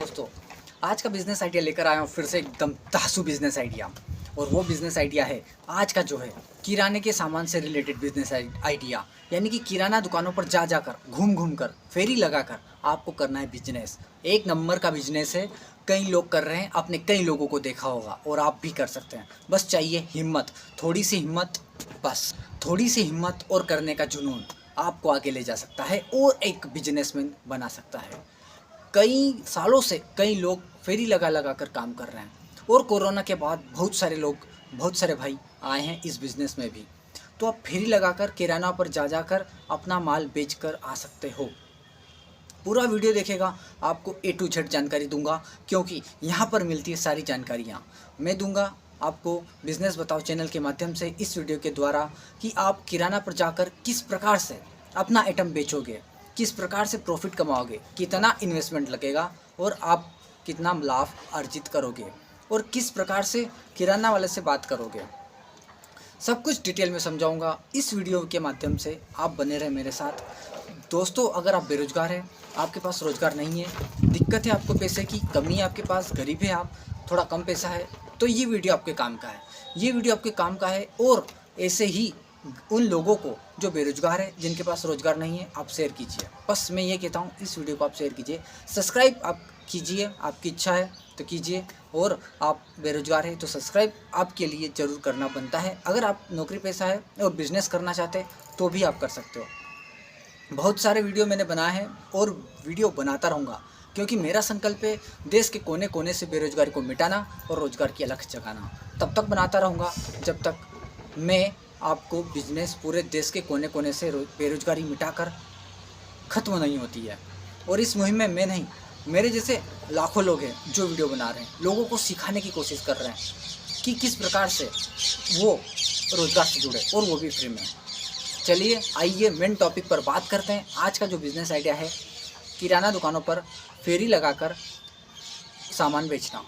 दोस्तों, आज का बिजनेस आइडिया लेकर आया हूँ फिर से एकदम तासु बिजनेस आइडिया। और वो बिजनेस आइडिया है आज का जो है किराने के सामान से रिलेटेड बिजनेस आइडिया। यानी कि किराना दुकानों पर जा जाकर घूम घूम कर फेरी लगाकर आपको करना है बिजनेस। एक नंबर का बिजनेस है, कई लोग कर रहे हैं, आपने कई लोगों को देखा होगा और आप भी कर सकते हैं। बस चाहिए हिम्मत, थोड़ी सी हिम्मत, बस थोड़ी सी हिम्मत और करने का जुनून आपको आगे ले जा सकता है और एक बिजनेसमैन बना सकता है। कई सालों से कई लोग फेरी लगा लगा कर काम कर रहे हैं और कोरोना के बाद बहुत सारे भाई आए हैं इस बिज़नेस में भी। तो आप फेरी लगाकर किराना पर जा जाकर अपना माल बेच कर आ सकते हो। पूरा वीडियो देखेगा, आपको A to Z जानकारी दूंगा, क्योंकि यहाँ पर मिलती है सारी जानकारियाँ। मैं दूंगा आपको बिज़नेस बताओ चैनल के माध्यम से इस वीडियो के द्वारा कि आप किराना पर जाकर किस प्रकार से अपना आइटम बेचोगे, किस प्रकार से प्रॉफिट कमाओगे, कितना इन्वेस्टमेंट लगेगा और आप कितना लाभ अर्जित करोगे और किस प्रकार से किराना वाले से बात करोगे। सब कुछ डिटेल में समझाऊंगा इस वीडियो के माध्यम से। आप बने रहे मेरे साथ। दोस्तों, अगर आप बेरोजगार हैं, आपके पास रोजगार नहीं है, दिक्कत है आपको पैसे की, कमी है आपके पास, गरीब है आप, थोड़ा कम पैसा है, तो ये वीडियो आपके काम का है। ये वीडियो आपके काम का है। और ऐसे ही उन लोगों को जो बेरोजगार है, जिनके पास रोजगार नहीं है, आप शेयर कीजिए। बस मैं ये कहता हूँ, इस वीडियो को आप शेयर कीजिए, सब्सक्राइब आप कीजिए, आपकी इच्छा है तो कीजिए। और आप बेरोजगार हैं तो सब्सक्राइब आपके लिए ज़रूर करना बनता है। अगर आप नौकरी पेशा है और बिज़नेस करना चाहते हैं तो भी आप कर सकते हो। बहुत सारे वीडियो मैंने बनाए हैं और वीडियो बनाता रहूँगा, क्योंकि मेरा संकल्प है देश के कोने कोने से बेरोजगारी को मिटाना और रोज़गार की अलख जगाना। तब तक बनाता रहूँगा जब तक मैं आपको बिजनेस पूरे देश के कोने कोने से बेरोजगारी मिटाकर ख़त्म नहीं होती है। और इस मुहिम में मैं नहीं, मेरे जैसे लाखों लोग हैं जो वीडियो बना रहे हैं, लोगों को सिखाने की कोशिश कर रहे हैं कि किस प्रकार से वो रोज़गार से जुड़े, और वो भी फ्री में। चलिए आइए मेन टॉपिक पर बात करते हैं। आज का जो बिज़नेस आइडिया है किराना दुकानों पर फेरी लगाकर सामान बेचना।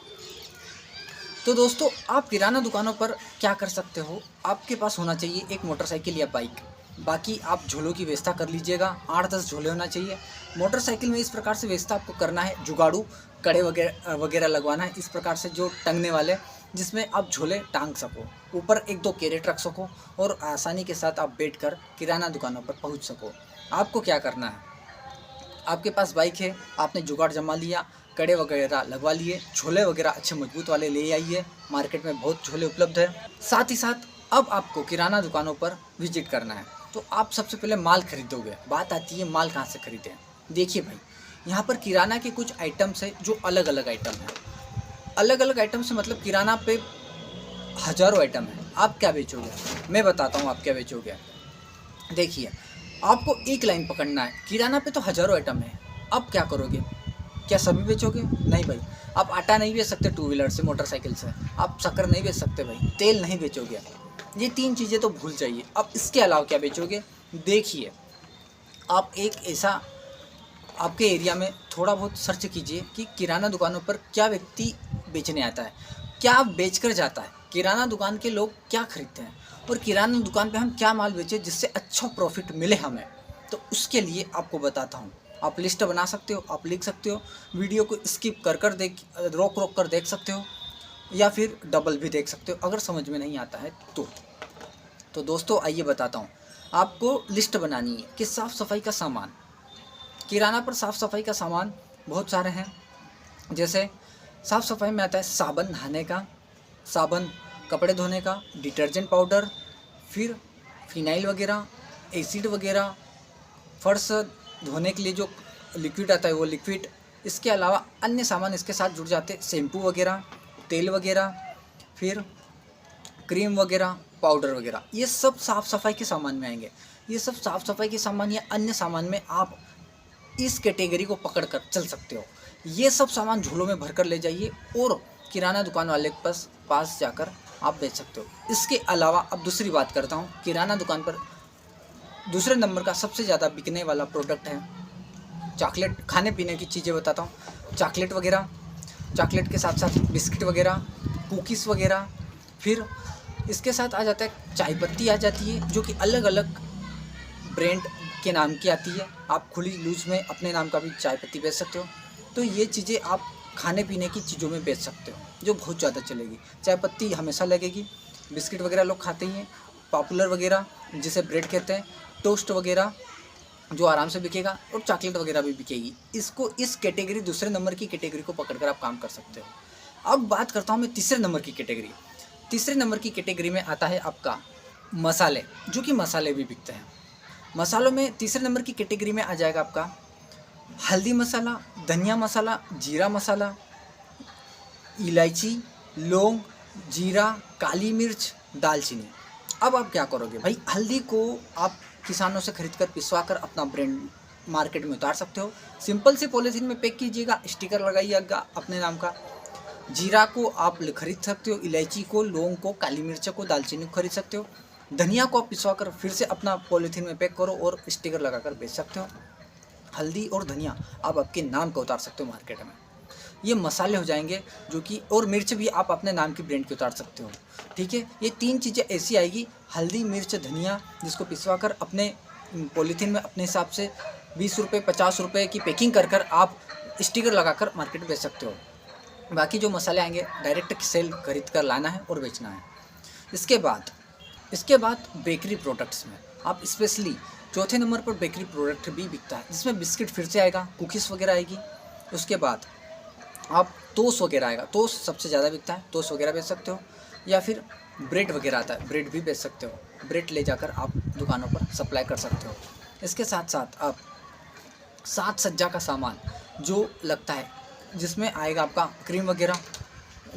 तो दोस्तों, आप किराना दुकानों पर क्या कर सकते हो, आपके पास होना चाहिए एक मोटरसाइकिल या बाइक। बाकी आप झोलों की व्यवस्था कर लीजिएगा, 8-10 झोले होना चाहिए। मोटरसाइकिल में इस प्रकार से व्यवस्था आपको करना है, जुगाड़ू कड़े वगैरह लगवाना है, इस प्रकार से जो टंगने वाले, जिसमें आप झोले टांग सको, ऊपर 1-2 कैरेट रख सको और आसानी के साथ आप बैठकर किराना दुकानों पर पहुंच सको। आपको क्या करना है, आपके पास बाइक है, आपने जुगाड़ जमा लिया, कड़े वगैरह लगवा लिए, झोले वगैरह अच्छे मजबूत वाले ले आइए, मार्केट में बहुत झोले उपलब्ध है। साथ ही साथ अब आपको किराना दुकानों पर विजिट करना है, तो आप सबसे पहले माल खरीदोगे। बात आती है माल कहाँ से खरीदें। देखिए भाई, यहाँ पर किराना के कुछ आइटम्स है जो अलग अलग आइटम है। अलग अलग आइटम से मतलब किराना पे हज़ारों आइटम है। आप क्या बेचोगे, मैं बताता हूँ आप क्या बेचोगे। देखिए, आपको एक लाइन पकड़ना है, किराना पे तो हज़ारों आइटम है, अब क्या करोगे, क्या सभी बेचोगे? नहीं भाई, आप आटा नहीं बेच सकते टू व्हीलर से, मोटरसाइकिल से, आप शक्कर नहीं बेच सकते भाई, तेल नहीं बेचोगे। ये 3 चीज़ें तो भूल जाइए। अब इसके अलावा क्या बेचोगे? देखिए, आप एक ऐसा आपके एरिया में थोड़ा बहुत सर्च कीजिए कि किराना दुकानों पर क्या व्यक्ति बेचने आता है, क्या बेचकर जाता है, किराना दुकान के लोग क्या खरीदते हैं, और किराना दुकान पे हम क्या माल बेचें जिससे अच्छा प्रॉफिट मिले हमें। तो उसके लिए आपको बताता हूँ। आप लिस्ट बना सकते हो, आप लिख सकते हो, वीडियो को स्किप कर कर रोक रोक कर देख सकते हो, या फिर डबल भी देख सकते हो अगर समझ में नहीं आता है तो दोस्तों आइए बताता हूँ। आपको लिस्ट बनानी है कि साफ़ सफाई का सामान, किराना पर साफ़ सफाई का सामान बहुत सारे हैं। जैसे साफ़ सफाई में आता है साबुन नहाने का, साबुन कपड़े धोने का, डिटर्जेंट पाउडर, फिर फिनाइल वगैरह, एसिड वगैरह, फर्श धोने के लिए जो लिक्विड आता है वो लिक्विड। इसके अलावा अन्य सामान इसके साथ जुड़ जाते हैं, शैम्पू वगैरह, तेल वगैरह, फिर क्रीम वगैरह, पाउडर वगैरह। ये सब साफ़ सफाई के सामान में आएंगे। ये सब साफ़ सफाई के सामान या अन्य सामान में आप इस कैटेगरी को पकड़ कर चल सकते हो। ये सब सामान झोलों में भरकर ले जाइए और किराना दुकान वाले के पास जाकर आप बेच सकते हो। इसके अलावा अब दूसरी बात करता हूँ। किराना दुकान पर दूसरे नंबर का सबसे ज़्यादा बिकने वाला प्रोडक्ट है चॉकलेट। खाने पीने की चीज़ें बताता हूँ, चॉकलेट वगैरह, चॉकलेट के साथ साथ बिस्किट वगैरह, कुकीज़ वगैरह। फिर इसके साथ आ जाता है चाय पत्ती आ जाती है, जो कि अलग अलग ब्रांड के नाम की आती है। आप खुली लूज में अपने नाम का भी चाय पत्ती बेच सकते हो। तो ये चीज़ें आप खाने पीने की चीज़ों में बेच सकते हो जो बहुत ज़्यादा चलेगी। चाय पत्ती हमेशा लगेगी, बिस्किट वगैरह लोग खाते ही हैं, पॉपुलर वगैरह जिसे ब्रेड कहते हैं, टोस्ट वगैरह जो आराम से बिकेगा, और चॉकलेट वगैरह भी बिकेगी। इसको इस कैटेगरी दूसरे नंबर की कैटेगरी को पकड़कर आप काम कर सकते हो। अब बात करता हूँ मैं तीसरे नंबर की कैटेगरी। तीसरे नंबर की कैटेगरी में आता है आपका मसाले, जो कि मसाले भी बिकते हैं। मसालों में तीसरे नंबर की कैटेगरी में आ जाएगा आपका हल्दी मसाला, धनिया मसाला, जीरा मसाला, इलायची, लौंग, जीरा, काली मिर्च, दालचीनी। अब आप क्या करोगे भाई, हल्दी को आप किसानों से खरीद कर पिसवा कर अपना ब्रांड मार्केट में उतार सकते हो। सिंपल से पॉलीथीन में पैक कीजिएगा, स्टिकर लगाइएगा अपने नाम का। जीरा को आप खरीद सकते हो, इलायची को, लौंग को, काली मिर्च को, दालचीनी को खरीद सकते हो। धनिया को आप पिसवा कर फिर से अपना पॉलीथीन में पैक करो और स्टिकर लगाकर बेच सकते हो। हल्दी और धनिया आप आपके नाम का उतार सकते हो मार्केट में। ये मसाले हो जाएंगे जो कि, और मिर्च भी आप अपने नाम की ब्रांड की उतार सकते हो। ठीक है, ये तीन चीज़ें ऐसी आएगी, हल्दी, मिर्च, धनिया, जिसको पिसवा कर अपने पॉलीथीन में अपने हिसाब से 20 रुपये 50 रुपये की पैकिंग कर आप स्टिकर लगाकर मार्केट में बेच सकते हो। बाकी जो मसाले आएंगे डायरेक्ट सेल खरीद कर लाना है और बेचना है। इसके बाद बेकरी प्रोडक्ट्स में आप स्पेशली चौथे नंबर पर बेकरी प्रोडक्ट भी बिकता है, जिसमें बिस्किट फिर से आएगा, कुकीज़ वगैरह आएगी। उसके बाद आप टोस्ट वगैरह आएगा, टोस्ट सबसे ज़्यादा बिकता है, टोस्ट वगैरह बेच सकते हो। या फिर ब्रेड वगैरह आता है, ब्रेड भी बेच सकते हो। ब्रेड ले जाकर आप दुकानों पर सप्लाई कर सकते हो। इसके साथ साथ आप साज सज्जा का सामान जो लगता है, जिसमें आएगा आपका क्रीम वगैरह,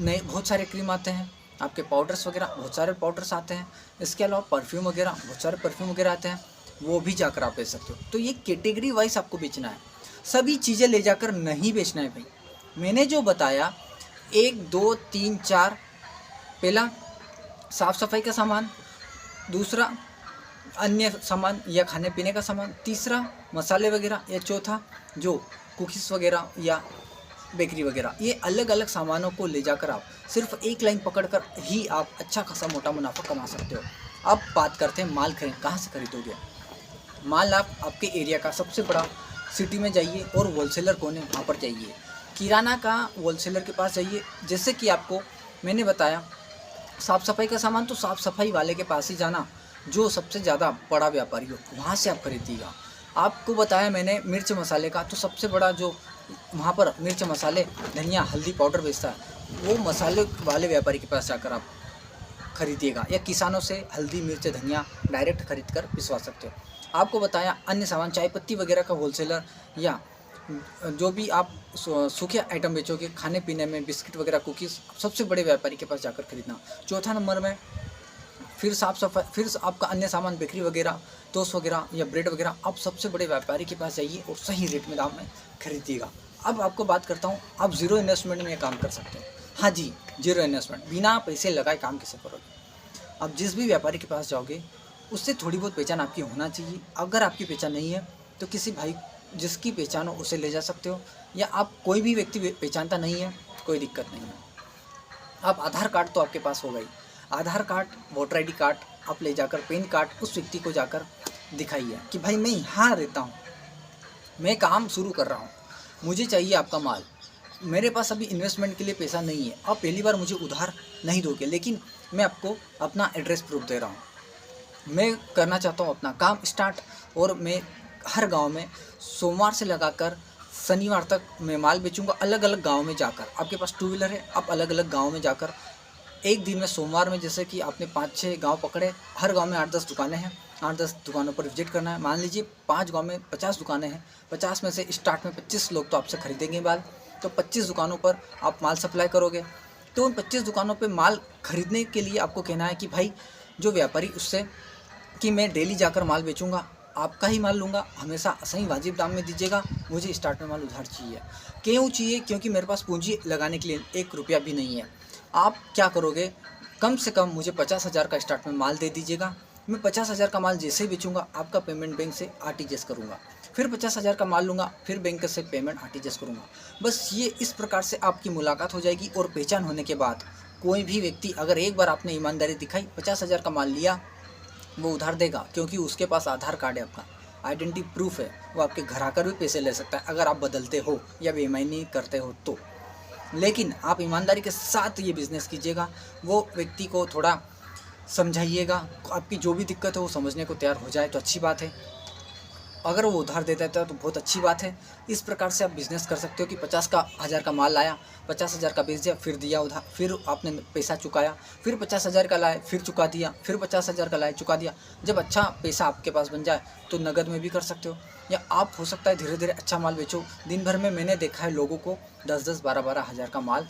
नए बहुत सारे क्रीम आते हैं, आपके पाउडर्स वगैरह बहुत सारे पाउडर्स आते हैं। इसके अलावा परफ्यूम वगैरह बहुत सारे परफ्यूम वगैरह आते हैं, वो भी जाकर आप बेच सकते हो। तो ये कैटेगरी वाइज आपको बेचना है, सभी चीज़ें ले जाकर नहीं बेचना है भाई। मैंने जो बताया 1 2 3 4, पहला साफ़ सफाई का सामान, दूसरा अन्य सामान या खाने पीने का सामान, तीसरा मसाले वगैरह, या चौथा जो कुकीज़ वगैरह या बेकरी वगैरह। ये अलग अलग सामानों को ले जाकर आप सिर्फ एक लाइन पकड़कर ही आप अच्छा खासा मोटा मुनाफा कमा सकते हो। अब बात करते हैं माल कहाँ से खरीदोगे। माल आप आपके एरिया का सबसे बड़ा सिटी में जाइए और होलसेलर कौन है वहाँ पर जाइए, किराना का होलसेलर के पास जाइए। जैसे कि आपको मैंने बताया साफ़ सफाई का सामान, तो साफ़ सफाई वाले के पास ही जाना जो सबसे ज़्यादा बड़ा व्यापारी हो, वहाँ से आप खरीदिएगा। आपको बताया मैंने मिर्च मसाले का, तो सबसे बड़ा जो वहाँ पर मिर्च मसाले, धनिया, हल्दी पाउडर बेचता है, वो मसाले वाले व्यापारी के पास जाकर आप खरीदिएगा। या किसानों से हल्दी, मिर्च, धनिया डायरेक्ट खरीद कर पिसवा सकते हो। आपको बताया अन्य सामान, चाय पत्ती वगैरह का होलसेलर, या जो भी आप सूखे आइटम बेचोगे खाने पीने में, बिस्किट वगैरह, कुकीज़, सबसे बड़े व्यापारी के पास जाकर खरीदना। चौथा नंबर में फिर साफ़ सफाई, फिर आपका अन्य सामान बेकरी वगैरह, टोस्ट वगैरह या ब्रेड वगैरह, आप सबसे बड़े व्यापारी के पास जाइए और सही रेट में दाम में खरीदिएगा। अब आपको बात करता हूँ, आप ज़ीरो इन्वेस्टमेंट में ये काम कर सकते हो। हाँ जी, जीरो इन्वेस्टमेंट, बिना पैसे लगाए काम कैसे करोगे। अब जिस भी व्यापारी के पास जाओगे उससे थोड़ी बहुत पहचान आपकी होना चाहिए। अगर आपकी पहचान नहीं है तो किसी भाई जिसकी पहचान हो उसे ले जा सकते हो, या आप कोई भी व्यक्ति पहचानता नहीं है, कोई दिक्कत नहीं है। अब आधार कार्ड तो आपके पास होगा ही, आधार कार्ड, वोटर ID कार्ड आप ले जाकर, पैन कार्ड उस व्यक्ति को जाकर दिखाइए कि भाई मैं यहाँ रहता हूँ, मैं काम शुरू कर रहा हूँ, मुझे चाहिए आपका माल, मेरे पास अभी इन्वेस्टमेंट के लिए पैसा नहीं है, आप पहली बार मुझे उधार नहीं दोगे, लेकिन मैं आपको अपना एड्रेस प्रूफ दे रहा हूँ, मैं करना चाहता हूँ अपना काम स्टार्ट, और मैं हर गांव में सोमवार से लगाकर शनिवार तक मैं माल बेचूंगा, अलग अलग गांव में जाकर। आपके पास 2 व्हीलर है, आप अलग अलग गांव में जाकर एक दिन में, सोमवार में जैसे कि आपने 5-6 गांव पकड़े, हर गांव में 8-10 दुकानें हैं, 8-10 दुकानों पर विजिट करना है। मान लीजिए 5 गांव में 50 दुकानें हैं, 50 में से स्टार्ट में 25 लोग तो आपसे खरीदेंगे माल, तो 25 दुकानों पर आप माल सप्लाई करोगे। तो उन 25 दुकानों पर माल खरीदने के लिए आपको कहना है कि भाई जो व्यापारी उससे कि मैं डेली जाकर माल बेचूंगा, आपका ही माल लूँगा, हमेशा सही वाजिब दाम में दीजिएगा, मुझे स्टार्ट में माल उधार चाहिए। क्यों चाहिए? क्योंकि मेरे पास पूंजी लगाने के लिए 1 रुपया भी नहीं है। आप क्या करोगे, कम से कम मुझे 50,000 का स्टार्ट में माल दे दीजिएगा, मैं 50,000 का माल जैसे ही बेचूंगा आपका पेमेंट बैंक से RTGS करूँगा, फिर 50,000 का माल लूँगा, फिर बैंक से पेमेंट RTGS करूँगा। बस ये इस प्रकार से आपकी मुलाकात हो जाएगी, और पहचान होने के बाद कोई भी व्यक्ति, अगर एक बार आपने ईमानदारी दिखाई, 50,000 का माल लिया, वो उधार देगा, क्योंकि उसके पास आधार कार्ड है, आपका आइडेंटिटी प्रूफ है, वो आपके घर आकर भी पैसे ले सकता है अगर आप बदलते हो या EMI नहीं करते हो तो। लेकिन आप ईमानदारी के साथ ये बिज़नेस कीजिएगा। वो व्यक्ति को थोड़ा समझाइएगा, आपकी जो भी दिक्कत है वो समझने को तैयार हो जाए तो अच्छी बात है। अगर वो उधार दे देता है तो बहुत अच्छी बात है। इस प्रकार से आप बिज़नेस कर सकते हो कि 50,000 का माल लाया, 50,000 का बेच दिया, फिर दिया उधार, फिर आपने पैसा चुकाया, फिर 50,000 का लाए, फिर चुका दिया, फिर 50,000 का लाए, चुका दिया। जब अच्छा पैसा आपके पास बन जाए तो नगद में भी कर सकते हो, या आप हो सकता है धीरे धीरे अच्छा माल बेचो। दिन भर में मैंने देखा है लोगों को 10-10, 12-12 हज़ार का माल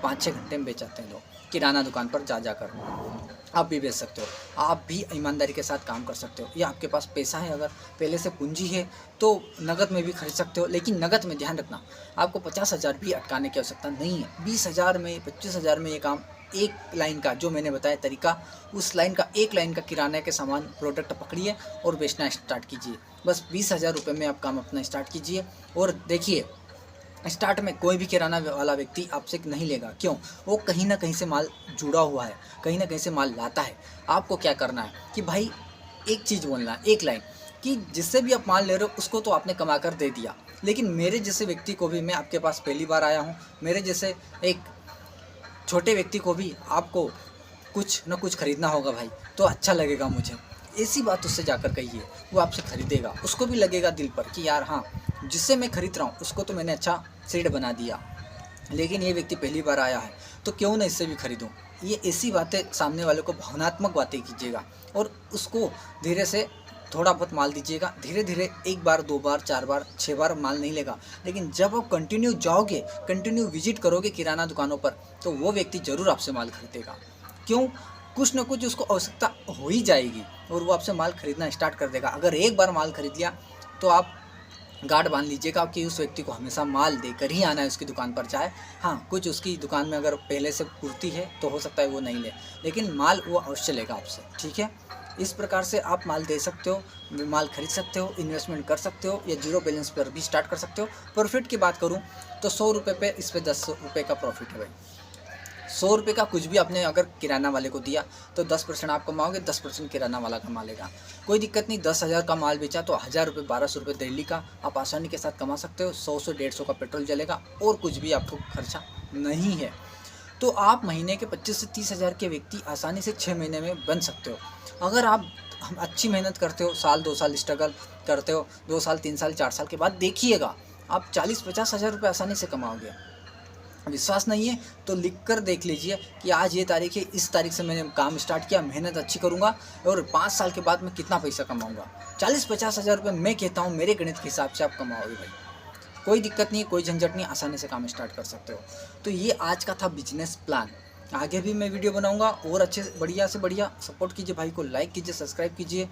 5-6 घंटे में बेच जाते हैं लोग, किराना दुकान पर जा कर। आप भी बेच सकते हो, आप भी ईमानदारी के साथ काम कर सकते हो, या आपके पास पैसा है, अगर पहले से पूंजी है तो नगद में भी खरीद सकते हो। लेकिन नगद में ध्यान रखना, आपको 50,000 भी अटकाने की आवश्यकता नहीं है। 20,000 में, 25,000 में ये काम, एक लाइन का जो मैंने बताया तरीका, उस लाइन का, एक लाइन का किराने के सामान प्रोडक्ट पकड़िए और बेचना स्टार्ट कीजिए। बस 20,000 रुपये में आप काम अपना स्टार्ट कीजिए। और देखिए, स्टार्ट में कोई भी किराना वाला व्यक्ति आपसे नहीं लेगा। क्यों? वो कहीं ना कहीं से माल जुड़ा हुआ है, कहीं ना कहीं से माल लाता है। आपको क्या करना है कि भाई एक चीज़ बोलना है, एक लाइन, कि जिससे भी आप माल ले रहे हो उसको तो आपने कमा कर दे दिया, लेकिन मेरे जैसे व्यक्ति को भी, मैं आपके पास पहली बार आया हूँ, मेरे जैसे एक छोटे व्यक्ति को भी आपको कुछ न कुछ खरीदना होगा भाई, तो अच्छा लगेगा मुझे। ऐसी बात उससे जाकर कहिए, वो आपसे खरीदेगा, उसको भी लगेगा दिल पर कि यार हाँ, जिससे मैं खरीद रहा हूँ उसको तो मैंने अच्छा सेट बना दिया, लेकिन ये व्यक्ति पहली बार आया है तो क्यों ना इससे भी खरीदूँ। ये ऐसी बातें सामने वाले को, भावनात्मक बातें कीजिएगा और उसको धीरे से थोड़ा बहुत माल दीजिएगा। धीरे धीरे 1 बार, 2 बार, 4 बार, 6 बार माल नहीं लेगा, लेकिन जब आप कंटिन्यू जाओगे, कंटिन्यू विजिट करोगे किराना दुकानों पर, तो वो व्यक्ति ज़रूर आपसे माल खरीदेगा। क्यों? कुछ ना कुछ उसको आवश्यकता हो ही जाएगी और वो आपसे माल खरीदना स्टार्ट कर देगा। अगर एक बार माल खरीद लिया तो आप गार्ड बांध लीजिएगा कि उस व्यक्ति को हमेशा माल देकर ही आना है उसकी दुकान पर। चाहे हाँ, कुछ उसकी दुकान में अगर पहले से पूर्ति है तो हो सकता है वो नहीं ले, लेकिन माल वो अवश्य लेगा आपसे। ठीक है, इस प्रकार से आप माल दे सकते हो, माल खरीद सकते हो, इन्वेस्टमेंट कर सकते हो, या जीरो बैलेंस पर भी स्टार्ट कर सकते हो। प्रॉफिट की बात करूँ तो 100 रुपये पे इस पर 10 रुपये का प्रॉफिट है भाई। 100 रुपये का कुछ भी आपने अगर किराना वाले को दिया तो 10% आप कमाओगे, 10% किराना वाला कमा लेगा। कोई दिक्कत नहीं, 10,000 का माल बेचा तो 1,000 रुपये, 1,200 रुपये डेली का आप आसानी के साथ कमा सकते हो। 100 से 150 का पेट्रोल जलेगा और कुछ भी आपको खर्चा नहीं है। तो आप महीने के 25 से 30,000 के व्यक्ति आसानी से 6 महीने में बन सकते हो। अगर आप अच्छी मेहनत करते हो, साल 2 साल स्ट्रगल करते हो, 2 साल 3 साल 4 साल के बाद देखिएगा आप 40-50 हज़ार रुपये आसानी से कमाओगे। विश्वास नहीं है तो लिख कर देख लीजिए कि आज ये तारीख है, इस तारीख से मैंने काम स्टार्ट किया, मेहनत अच्छी करूँगा और 5 साल के बाद मैं कितना पैसा कमाऊँगा। 40-50 हज़ार रुपये मैं कहता हूँ, मेरे गणित के हिसाब से आप कमाओगे भाई। कोई दिक्कत नहीं है, कोई झंझट नहीं, आसानी से काम स्टार्ट कर सकते हो। तो ये आज का था बिजनेस प्लान। आगे भी मैं वीडियो बनाऊंगा और अच्छे बढ़िया से बढ़िया। सपोर्ट कीजिए भाई को, लाइक कीजिए, सब्सक्राइब कीजिए।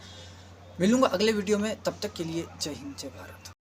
मिलूंगा अगले वीडियो में, तब तक के लिए जय हिंद, जय भारत।